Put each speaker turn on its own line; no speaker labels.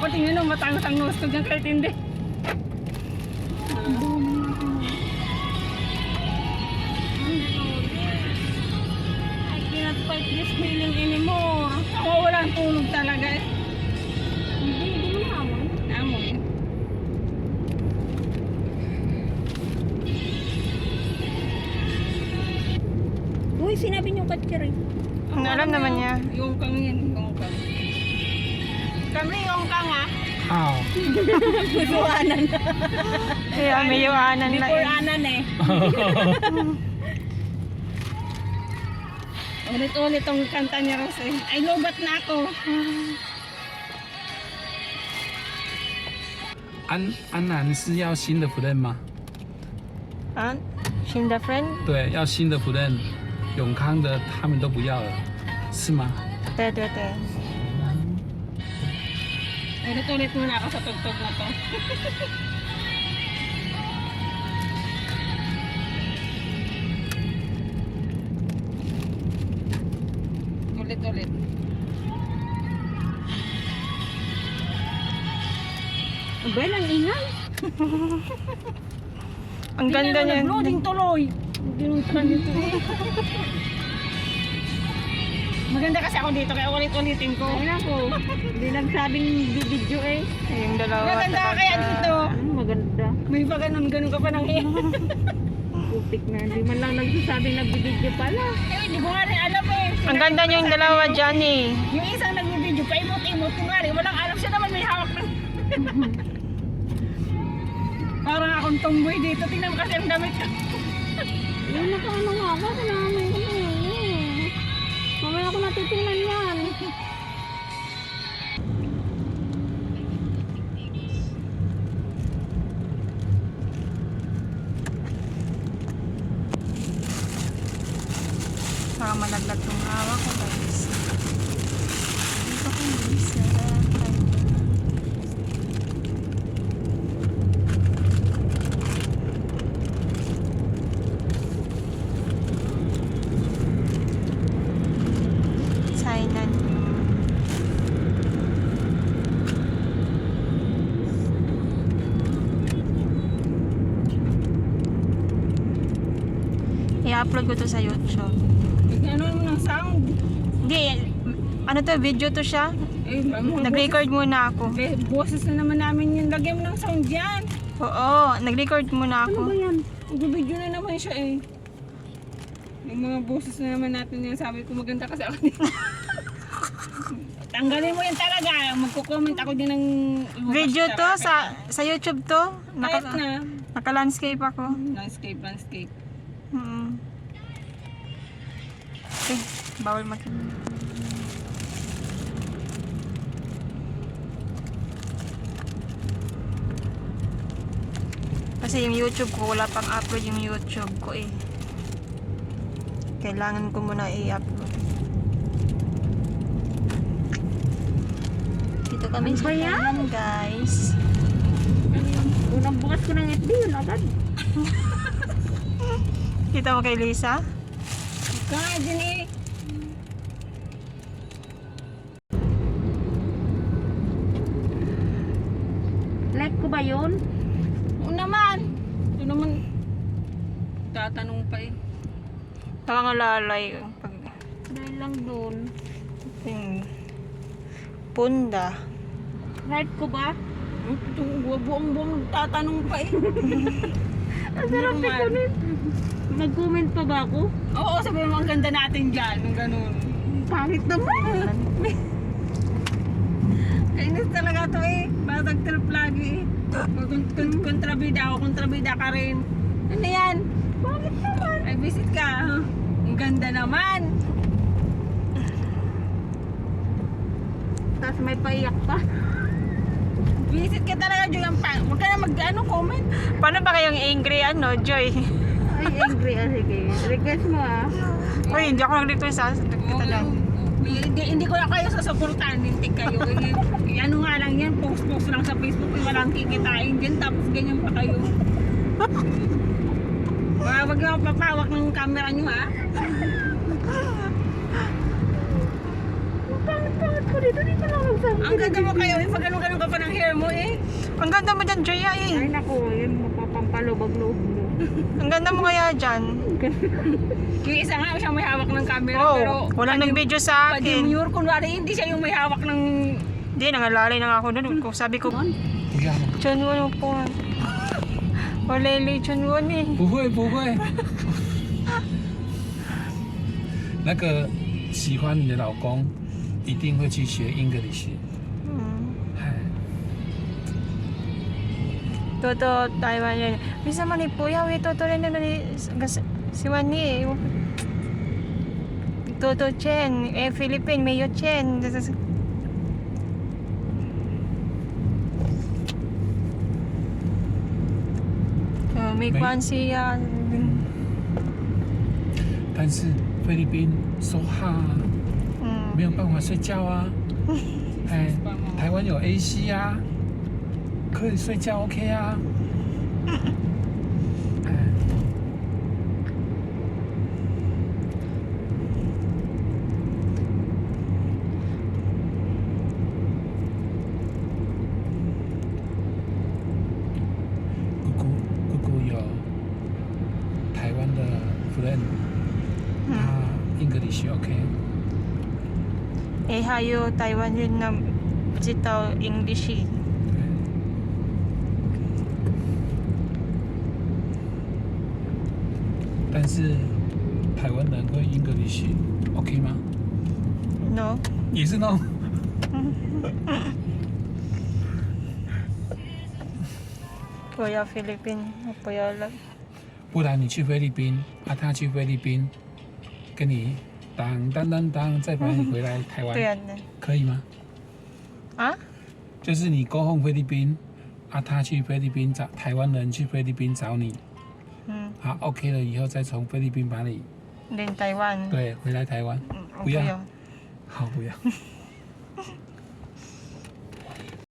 pati yun, matangos ang nose ko dyan kahit hindi. I cannot fight this feeling anymore. Ako walang tulog talaga eh. Hindi mo hamon. Hamon.
Uy, sinabi niyo katkirin.
Alam naman niya.
Yung kang yan, yung kang. Kami yung kang ha.
Ow.
Busuanan.
Kaya may iwanan na
Before
eh.
anan eh. Ulit-ulit tong kanta niya Rose eh. Ay, lobat na ako.
安娜，你是要新的 friend 吗？
Ah? Shinda friend?
对，要新的 friend。永康的他们都不要了，是吗？
Tete.
Ulit-ulit muna ako sa tugtog na to. Ulit-ulit.
Ben, ang ingay.
Ang ganda niya.
Loading tuloy. Hindi nung tran dito. Maganda kasi ako dito kaya ulit-ulitin ko.
Ayun ako. Hindi nagsabing video eh.
Yung dalawa.
Maganda
tapos,
kaya dito.
Ano maganda?
May pa ganun ka pa nang eh.
Putik na. Hindi man lang nagsasabing nagbibideo pala.
Eh, hindi ko nga rin alam eh.
Ang ganda niyo yung dalawa dyan eh.
Yung isang nagbibideo, paimot-imot ko nga rin. Walang alam siya naman may hawak ng... Parang akong tomboy dito. Tingnan mo kasi ang damit ko.
Yun nakaano nga ako. Kailangan ko na yun. Mamaya ako natitingnan yan.
Baka malaglag yung hawak ko guys. Dito ko guys. Sainan. I-upload ko to sa YouTube.
Ano mo ng sound?
Hindi, ano to, video to siya.
Eh, mga
Nag-record muna ako.
boses na naman namin yun. Lagyan mo ng sound dyan.
Oo, nag-record muna
Ano
ako.
ba yan?
Mag-video na naman siya eh. Yung mga boses na naman natin yan. Sabi ko maganda kasi ako dito. Tanggalin mo yan talaga. Magko-comment ako din ng...
Video to, sa YouTube to.
Kahit na.
Naka-landscape ako.
Landscape.
Okay, bawal makita. Kasi yung YouTube ko, wala pang upload yung YouTube ko eh. Kailangan ko muna i-upload. Dito kami
Ano
sa
ba yan?
Thailand, guys.
Unang bukas ko ng FB yun agad.
Kita mo kay Lisa?
Kaya din eh.
Like ko ba yun?
Oo naman. Ito naman. Tatanong pa eh.
Nangangalalay. Pag
Dahil lang doon.
yung punda.
Like ko ba?
Ito, buong tatanong pa eh.
Ang sarap ikunin. Nag-comment pa ba ako?
Oo, sabi mo ang ganda natin dyan. Nung ganun.
Pangit naman.
Kainis talaga to eh. Batag trip lagi eh. Kontrabida ako, kontrabida ka rin. Ano yan?
Pangit naman.
Ay, visit ka. Ang ganda naman.
Tapos may paiyak pa.
Visit ka talaga, Joy. Huwag ka na comment.
Paano ba kayong angry, Joy?
Ay, angry. Sige. Request mo ah.
Uy, hindi ako nag-request sa kita lang.
Hindi ko na kayo sasuportahan. Hindi kayo. Ano nga lang yan, post lang sa Facebook. Walang kikitain dyan. Tapos ganyan pa kayo. Wag na papawak ng camera nyo ha.
Pangit ako dito, di pa lang nagsabi.
Ang ganda mo kayo, pag ganun-ganun ka pa ng hair mo eh.
Ang ganda mo dyan, Jaya eh.
Ay naku, yun mapapampalubag-loob mo.
Ang ganda mo kaya dyan.
Yung isa nga siya may hawak ng camera
Oh,
pero
walang nag-video sa akin.
Padimure, kunwari hindi siya yung may hawak ng...
Hindi, nangalalay na nga ako doon. Kung sabi ko,
不要吗？
Chunwon po. Walele Chunwon eh.
不会不会。那个喜欢你的老公一定会去学英格里斯。 哎，
Toto Taiwan yun. Bisa man ni Puya, we Toto rin na ni si Wani. Toto Chen, Philippine, Mayo Chen. May kwan siya.
但是菲律宾说哈，没有办法睡觉啊。哎，台湾有 AC 啊，可以睡觉 OK 啊。哎， 姑姑有台湾的 friend，他英格里斯 OK。
Eh, hayo Taiwan yun na sitaw English eh.
但是台湾人会英格里斯 OK 吗？
No?
也是 no。
Kuya Philippine, Kuya lang.
不然你去菲律宾，他去菲律宾，跟你当，再把你回来台湾，
Ito yan.
可以吗？
Ah?
就是你沟通菲律宾，他去菲律宾找台湾人去菲律宾找你， 好 OK 了以后再从菲律宾把你
Then Taiwan.
对回来台湾，
Mm,
不要
okay.
好不要。